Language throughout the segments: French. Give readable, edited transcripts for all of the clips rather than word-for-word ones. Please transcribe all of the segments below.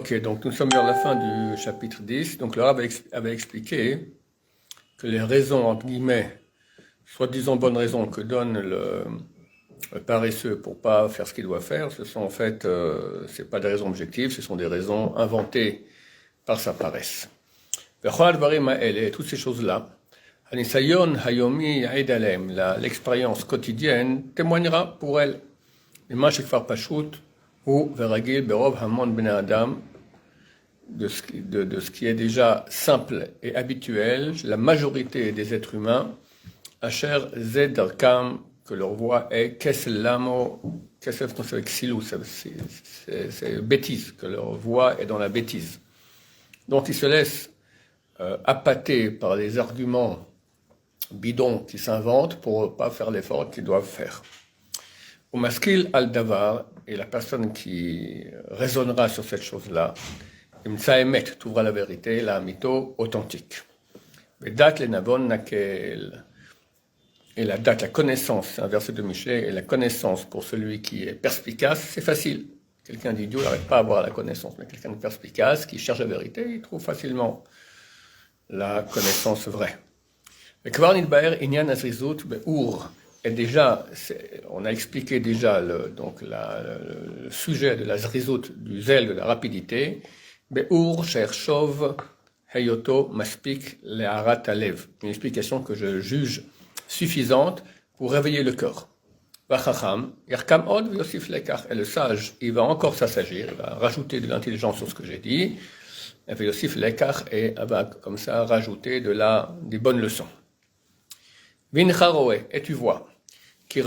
Ok, donc nous sommes vers la fin du chapitre 10. Donc le Rav avait expliqué que les raisons, entre guillemets, soi-disant bonnes raisons que donne le paresseux pour pas faire ce qu'il doit faire, ce sont en fait, c'est pas des raisons objectives, ce sont des raisons inventées par sa paresse. Et toutes ces choses-là, l'expérience quotidienne témoignera pour elle. De ce qui est déjà simple et habituel, la majorité des êtres humains, Asher Zedarkam, que leur voix est Keselamo, Kesef, c'est Xilou, c'est bêtise, que leur voix est dans la bêtise. Donc ils se laissent appâter par les arguments bidons qui s'inventent pour ne pas faire l'effort qu'ils doivent faire. Au maskil al-davar, et la personne qui raisonnera sur cette chose-là, Imtsaemet, t'ouvra la vérité, la mytho authentique. Et date les navon nakel. Et la date, la connaissance, c'est un verset de Michelet, et la connaissance pour celui qui est perspicace, c'est facile. Quelqu'un d'idiot n'arrive pas à avoir la connaissance, mais quelqu'un de perspicace qui cherche la vérité, il trouve facilement la connaissance vraie. Le Kvarnit Baer Inyan Azrizut Be'ur est déjà, on a expliqué déjà le sujet de la zrizut, du zèle, de la rapidité. Be'ur Shershov Heyoto Maspik Le'arat Alev. Une explication que je juge suffisante pour réveiller le cœur. Vachacham, Yerkam Od Yosif Lekar. Et le sage, il va encore s'assagir, il va rajouter de l'intelligence sur ce que j'ai dit. Et Yosif Lekar, et va comme ça rajouter des bonnes leçons. Vincharoe, et tu vois, qui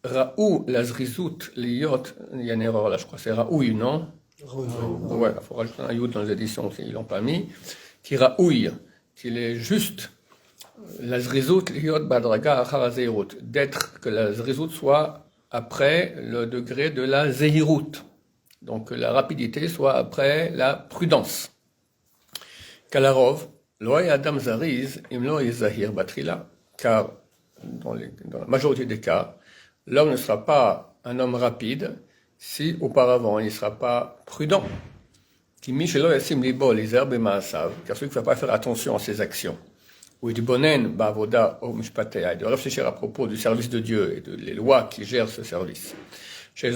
raou la zrizut liyot, il y a une erreur là, je crois, c'est raouille, non? Ouais, il faut rajouter un yud dans les éditions, ils l'ont pas mis. Qui raouille, qu'il est juste, la zrizut liyot badraga acharazeirut, d'être, que la zrizut soit après le degré de la zeirut. Donc, que la rapidité soit après la prudence. Kalarov, loy adam zariz, imlo yizahir batrila. Car dans la majorité des cas, l'homme ne sera pas un homme rapide si auparavant il ne sera pas prudent. Car celui qui ne va pas faire attention à ses actions, ou il doit réfléchir à propos du service de Dieu et des lois qui gèrent ce service. Que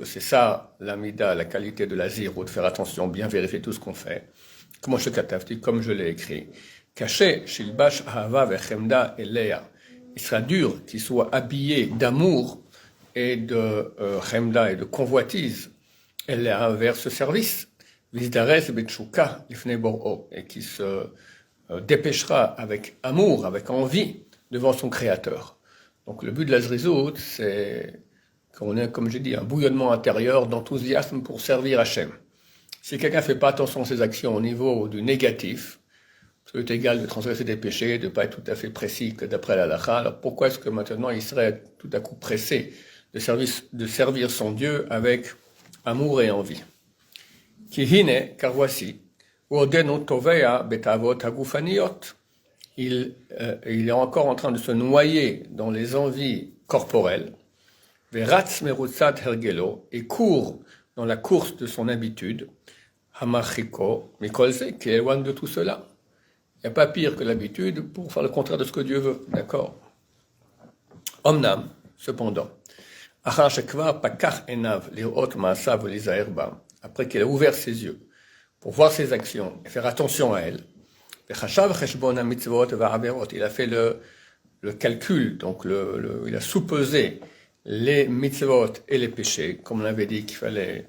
c'est ça la mida, la qualité de la zéro, de faire attention, bien vérifier tout ce qu'on fait. Comme je l'ai écrit. Caché, Shilbash, Ahava, Vechemda et Léa. Il sera dur qu'il soit habillé d'amour et de Chemda et de convoitise, et Léa vers ce service. Vizdares, Betchouka, Lifnei Bor'o, et qui se dépêchera avec amour, avec envie, devant son Créateur. Donc le but de la Zrizout, c'est qu'on ait, comme j'ai dit, un bouillonnement intérieur d'enthousiasme pour servir Hachem. Si quelqu'un ne fait pas attention à ses actions au niveau du négatif, c'est égal de transgresser des péchés, de ne pas être tout à fait précis que d'après la halakha. Alors pourquoi est-ce que maintenant il serait tout à coup pressé de servir son Dieu avec amour et envie? Kihine, car voici, il est encore en train de se noyer dans les envies corporelles, et court dans la course de son habitude, hamachiko, mikolze, qui est loin de tout cela. Il n'y a pas pire que l'habitude pour faire le contraire de ce que Dieu veut, d'accord? Omnam, cependant, après qu'il a ouvert ses yeux pour voir ses actions et faire attention à elles, il a fait le calcul, donc il a soupesé les mitzvot et les péchés, comme on avait dit qu'il fallait,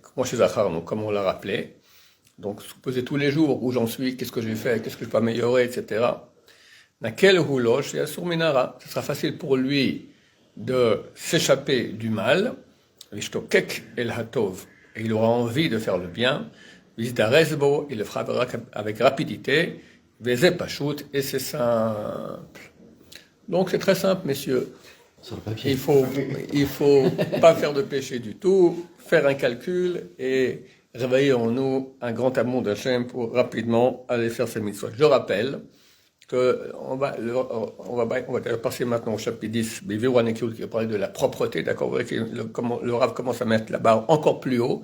comme on l'a rappelé. Donc, soupeser tous les jours où j'en suis, qu'est-ce que j'ai fait, qu'est-ce que je peux améliorer, etc. Nakel hulosh et surminara. Ce sera facile pour lui de s'échapper du mal. Vishtokek el hatov. Et il aura envie de faire le bien. Visdaresbo, il le fera avec rapidité. Veze pashut, et c'est simple. Donc, c'est très simple, messieurs. Sur le papier. Il faut pas faire de péché du tout, faire un calcul et réveiller en nous un grand amour d'Hachem pour rapidement aller faire ces mitzvot. Je rappelle que on va passer maintenant au chapitre 10, qui va parler de la propreté, d'accord, le Rav commence à mettre la barre encore plus haut.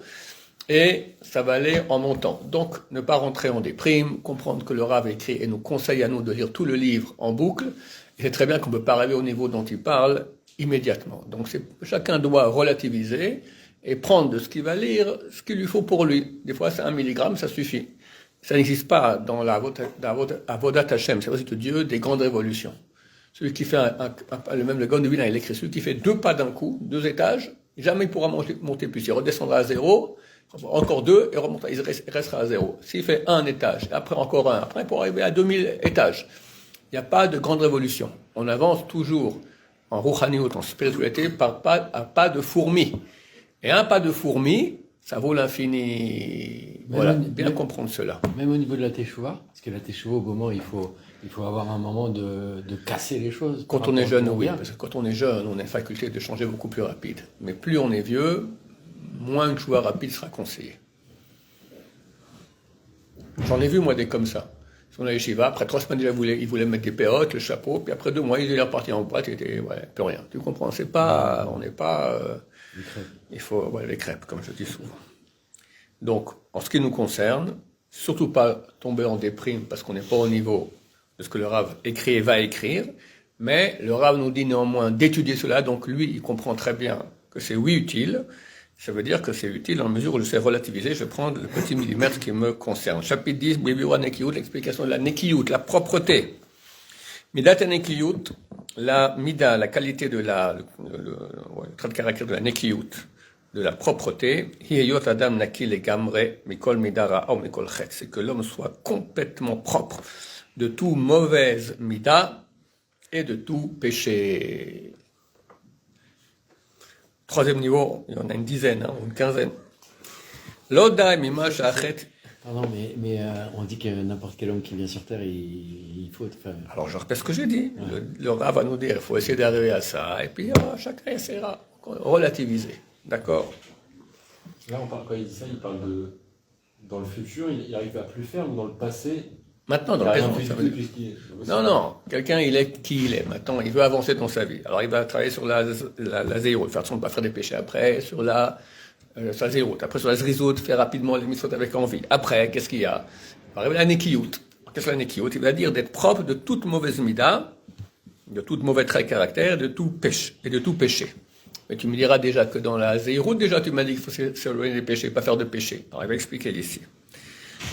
et ça va aller en montant. Donc, ne pas rentrer en déprime, comprendre que le Rav écrit et nous conseille à nous de lire tout le livre en boucle. Et c'est très bien qu'on ne peut pas arriver au niveau dont il parle immédiatement. Donc, chacun doit relativiser et prendre de ce qu'il va lire ce qu'il lui faut pour lui. Des fois, c'est 1 milligramme, ça suffit. Ça n'existe pas dans la Avodat Hashem, c'est de Dieu, des grandes révolutions. Celui qui fait le Gaon de Vilna, il écrit, celui qui fait 2 pas d'un coup, 2 étages, jamais il pourra monter plus. Il redescendra à 0, encore 2, et il restera à 0. S'il fait 1 étage, après encore 1, après il pourra arriver à 2000 étages. Il n'y a pas de grande révolution. On avance toujours en rouhaniout, en spiritualité, par pas de fourmi. Et un pas de fourmi, ça vaut l'infini. Voilà, bien comprendre cela. Même au niveau de la teshuva, parce que la teshuva, au moment, il faut avoir un moment de casser les choses. Quand on est jeune, oui, parce que quand on est jeune, on a une faculté de changer beaucoup plus rapide. Mais plus on est vieux, moins une teshuva rapide sera conseillée. J'en ai vu, moi, des comme ça. Sur la yeshiva, après 3 semaines déjà, il voulait mettre des pérottes, le chapeau, puis après 2 mois, il est reparti en boîte, il était, plus rien. Tu comprends, on n'est pas, il faut, les crêpes, comme je dis souvent. Donc, en ce qui nous concerne, surtout pas tomber en déprime parce qu'on n'est pas au niveau de ce que le Rav écrit et va écrire, mais le Rav nous dit néanmoins d'étudier cela, donc lui, il comprend très bien que c'est utile. Ça veut dire que c'est utile en mesure où je sais relativiser, je vais prendre le petit millimètre qui me concerne. Chapitre 10, Bibiwa Nekiyut, l'explication de la Nekiyut, la propreté. Midat Nekiyut, la Mida, la qualité de le trait de caractère de la Nekiyut, de la propreté, Hiyayot Adam Naki le Gamre, Mikol Midara ou Mikol Chet, c'est que l'homme soit complètement propre de tout mauvaise Mida et de tout péché. 3e niveau, il y en a une dizaine, une quinzaine. L'Oda Mima Shachet. Pardon, mais on dit que n'importe quel homme qui vient sur Terre, il faut... Alors je répète ce que j'ai dit. Ouais. Le Rav va nous dire, il faut essayer d'arriver à ça, et puis chacun essaiera. Relativiser. D'accord. Là, quand il dit ça, il parle de... Dans le futur, il arrive à plus faire, ou dans le passé... Maintenant, dans le présent, ça veut dire. Non, quelqu'un, il est qui il est. Maintenant, il veut avancer dans sa vie. Alors, il va travailler sur la zéro, faire ne pas faire des péchés après, sur la zéro. Après, sur la zrizout, faire rapidement les mitzvot avec envie. Après, qu'est-ce qu'il y a? Il va arriver à la nekiyut. Qu'est-ce que la nekiyut? Il va dire d'être propre de toute mauvaise mida, de toute mauvaise trait de caractère, de tout péché. Mais tu me diras déjà que dans la zéro, déjà, tu m'as dit qu'il faut s'éloigner des péchés, pas faire de péché. Alors, il va expliquer ici.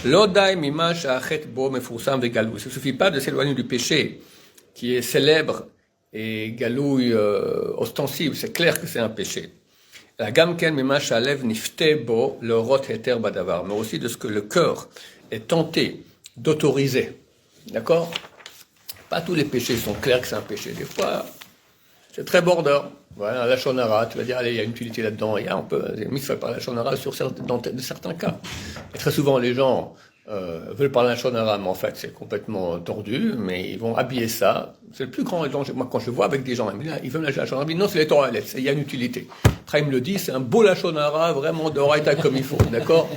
L'odai mima sha'achet bo mefursam vegalou. Il ne suffit pas de s'éloigner du péché qui est célèbre et galouille ostensible. C'est clair que c'est un péché. La gamken mima sha'alev nifte bo le rot heter badavar. Mais aussi de ce que le cœur est tenté d'autoriser. D'accord? Pas tous les péchés sont clairs que c'est un péché. Des fois, c'est très border. Voilà, la shonara, tu vas dire, allez, il y a une utilité là-dedans, on peut mitzvah par la shonara dans certains cas. Et très souvent, les gens veulent parler la shonara, mais en fait, c'est complètement tordu, mais ils vont habiller ça. C'est le plus grand danger. Moi, quand je vois avec des gens, ils veulent la shonara, non, c'est les Torah, il y a une utilité. Traim le dit, c'est un beau la shonara, vraiment d'oraita comme il faut, d'accord?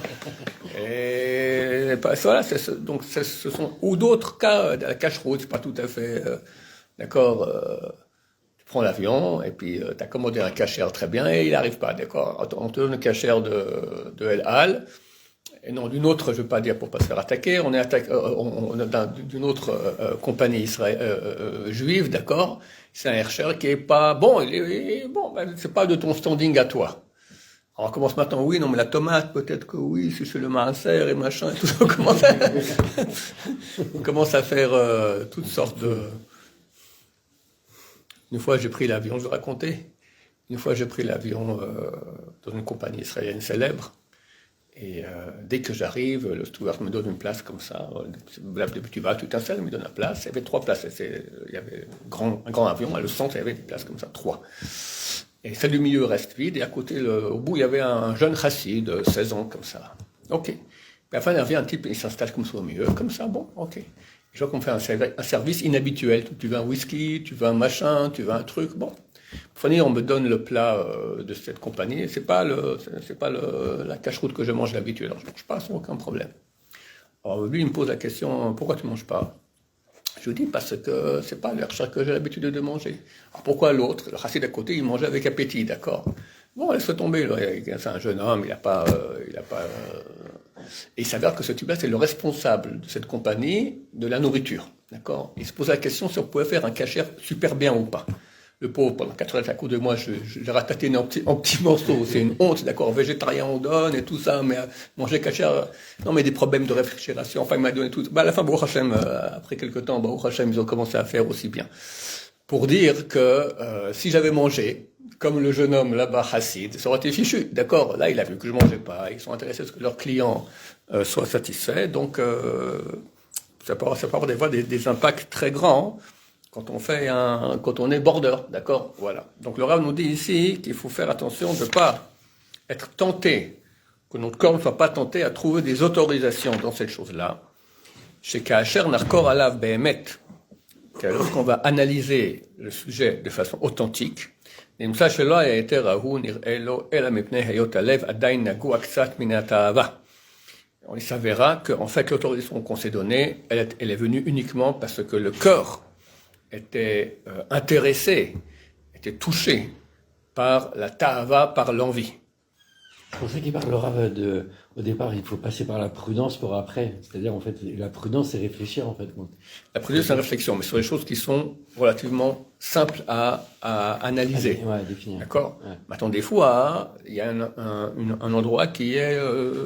Et voilà, donc ce sont, ou d'autres cas, la cache-route, c'est pas tout à fait, d'accord, prends l'avion, et puis tu as commandé un cachère très bien, et il n'arrive pas, d'accord. On te donne le cachère de El Al, et non, d'une autre, je ne veux pas dire pour ne pas se faire attaquer, on est attaqué, d'une autre compagnie juive, d'accord. C'est un hercher qui est pas bon, c'est pas de ton standing à toi. Alors on commence maintenant, oui, non, mais la tomate, peut-être que oui, si c'est le maaser et machin, et tout ça, on commence à faire toutes sortes de... Une fois, j'ai pris l'avion, je vous racontais. Une fois, j'ai pris l'avion dans une compagnie israélienne célèbre. Et dès que j'arrive, le steward me donne une place comme ça. Tu vas, tu t'installes, il me donne la place. Il y avait 3 places. Il y avait un grand avion. Et le centre, il y avait des places comme ça, 3. Et celle du milieu reste vide. Et à côté, au bout, il y avait un jeune chassid de 16 ans, comme ça. OK. Puis à la fin, il y avait un type, il s'installe comme ça au milieu, comme ça, bon, OK. Je vois qu'on fait un service inhabituel. Tu veux un whisky, tu veux un machin, tu veux un truc. Bon, pour finir, on me donne le plat de cette compagnie. C'est pas la cache-route que je mange d'habitude. Alors, je mange pas sans aucun problème. Alors lui, il me pose la question, pourquoi tu manges pas? Je lui dis, parce que c'est pas l'air que j'ai l'habitude de manger. Alors pourquoi l'autre? Le chassid d'à côté, il mangeait avec appétit, d'accord? Bon, laisse tomber, c'est un jeune homme, il n'a pas... Et il s'avère que ce type-là, c'est le responsable de cette compagnie de la nourriture, d'accord? Il se pose la question si on pouvait faire un kasher super bien ou pas. Le pauvre, pendant 4 heures à coup de moi, je l'ai ratatiné en petits morceaux. C'est une honte, d'accord? Végétarien, on donne et tout ça, mais manger kasher, non, mais des problèmes de réfrigération. Enfin, il m'a donné tout. À la fin, Baruch Hashem, après quelques temps, Baruch Hashem, ils ont commencé à faire aussi bien. Pour dire que si j'avais mangé, comme le jeune homme là-bas, Hassid, ça aurait été fichu, d'accord? Là, il a vu que je mangeais pas. Ils sont intéressés à ce que leurs clients soient satisfaits. Donc, ça peut avoir des fois des impacts très grands. Quand on est border, d'accord? Voilà. Donc le Rav nous dit ici qu'il faut faire attention de ne pas être tenté, que notre corps ne soit pas tenté à trouver des autorisations dans cette chose-là. Chez Kacher Narkor Alav Behemet, lorsqu'on va analyser le sujet de façon authentique, il s'avérera qu'en fait l'autorisation qu'on s'est donnée, elle est venue uniquement parce que le corps était intéressé, était touché par la ta'ava, par l'envie. C'est pour ça qu'il parle le Rav au départ, il faut passer par la prudence pour après. C'est-à-dire, en fait, la prudence, c'est réfléchir, en fait. La prudence, c'est la réflexion, mais sur les choses qui sont relativement simples à analyser. Ouais, définir. D'accord? Ouais. Maintenant, des fois, il y a un endroit qui est,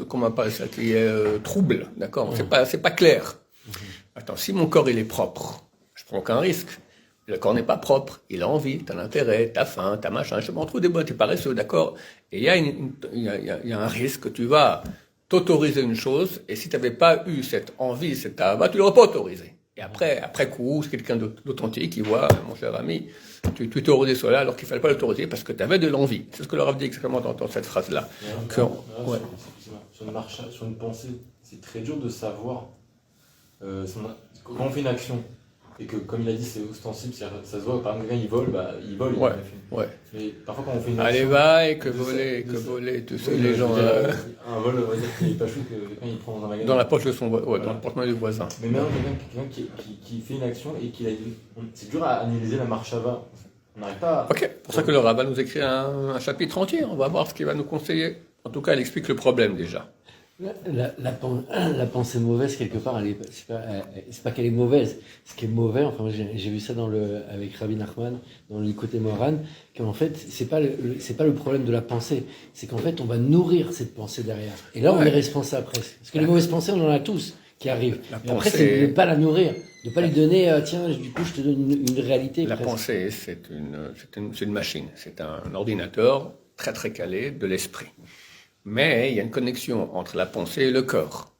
comment on appelle ça, qui est trouble. D'accord? C'est pas clair. Attends, si mon corps, il est propre, je prends aucun risque. Le corps n'est pas propre, il a envie, t'as l'intérêt, t'as faim, t'as machin, je m'en trouve des bonnes, t'es paresseux, d'accord? Et il y a un risque que tu vas t'autoriser une chose, et si t'avais pas eu cette envie, cette taaba, tu l'aurais pas autorisé. Et après coup, c'est quelqu'un d'authentique qui voit, mon cher ami, tu t'autorisais cela alors qu'il fallait pas l'autoriser parce que tu avais de l'envie. C'est ce que le Rav dit exactement dans cette phrase-là. Sur une pensée, c'est très dur de savoir quand on fait une action. Et que, comme il a dit, c'est ostensible, ça se voit, par exemple, quelqu'un il vole, il vole. Ouais. Mais parfois, quand on fait une action. Allez, va, et que voler, tu sais, les gens. Un vol, on va dire qu'il n'est pas chou, que quelqu'un il prend dans un magasin. Dans la poche de son voisin, dans le porte-monnaie du voisin. Mais même quelqu'un qui fait une action et qui a dit. C'est dur à analyser la marche avant. On n'arrive pas à. Ok, pour ça que le Rav va nous écrire un chapitre entier, on va voir ce qu'il va nous conseiller. En tout cas, elle explique le problème déjà. La pensée mauvaise, quelque part, c'est pas qu'elle est mauvaise. Ce qui est mauvais, enfin, j'ai vu ça avec Rabbi Nachman, dans le côté Moran, qu'en fait, c'est pas le problème de la pensée. C'est qu'en fait, on va nourrir cette pensée derrière. Et là, on est responsable presque. Parce que les mauvaises pensées, on en a tous qui arrivent. Mais après, c'est de ne pas la nourrir. De ne pas lui donner, tiens, du coup, je te donne une réalité. La presque. pensée, c'est une machine. C'est un ordinateur très, très calé de l'esprit. Mais il y a une connexion entre la pensée et le corps.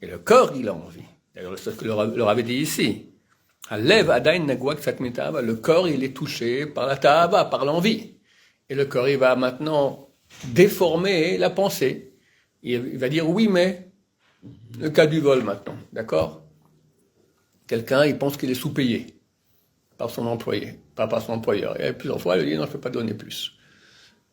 Et le corps, il a envie. D'ailleurs, c'est ce que le Rav avait dit ici. Le corps, il est touché par la ta'ava, par l'envie. Et le corps, il va maintenant déformer la pensée. Il va dire oui, mais le cas du vol maintenant, d'accord? Quelqu'un, il pense qu'il est sous-payé par son employé, pas par son employeur. Et plusieurs fois, il dit non, je ne peux pas donner plus.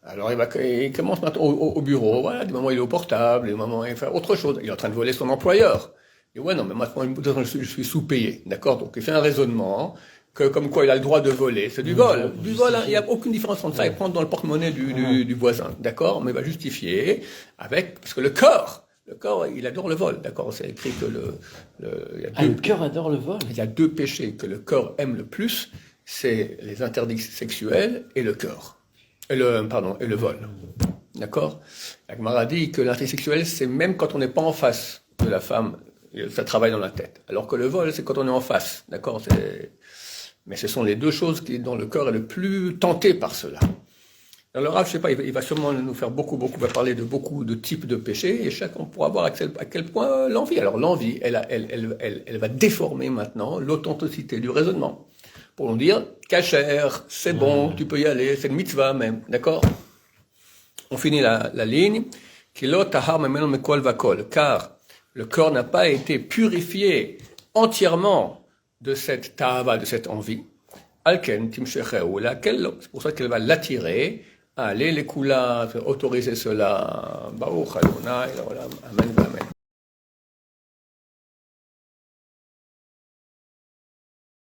Alors il commence maintenant au bureau, voilà, du moment il est au portable, du moment il fait autre chose, il est en train de voler son employeur. Et ouais, non, mais maintenant je suis sous-payé, d'accord? Donc il fait un raisonnement que comme quoi il a le droit de voler, c'est du vol. Du vol, hein, il n'y a aucune différence entre ça et prendre dans le porte-monnaie du voisin, d'accord? Mais il va justifier parce que le corps, il adore le vol, d'accord? C'est écrit que le cœur adore le vol. Il y a 2 péchés que le corps aime le plus, c'est les interdits sexuels et le corps. Et le vol. D'accord? La Gemara dit que l'intérêt sexuel, c'est même quand on n'est pas en face de la femme, ça travaille dans la tête. Alors que le vol, c'est quand on est en face. D'accord? Mais ce sont les 2 choses qui, dans le corps, est le plus tenté par cela. Alors, le Rav, je sais pas, il va sûrement nous faire va parler de beaucoup de types de péchés, et chacun pourra voir à quel point l'envie. Alors, l'envie, elle va déformer maintenant l'authenticité du raisonnement. Pour nous dire, kasher, c'est bon, tu peux y aller, c'est une mitzvah même, d'accord? On finit la ligne. Car le corps n'a pas été purifié entièrement de cette ta'ava, de cette envie. C'est pour ça qu'elle va l'attirer. Allez, les koulas, autoriser cela. Baruch Adonai, amen, amen.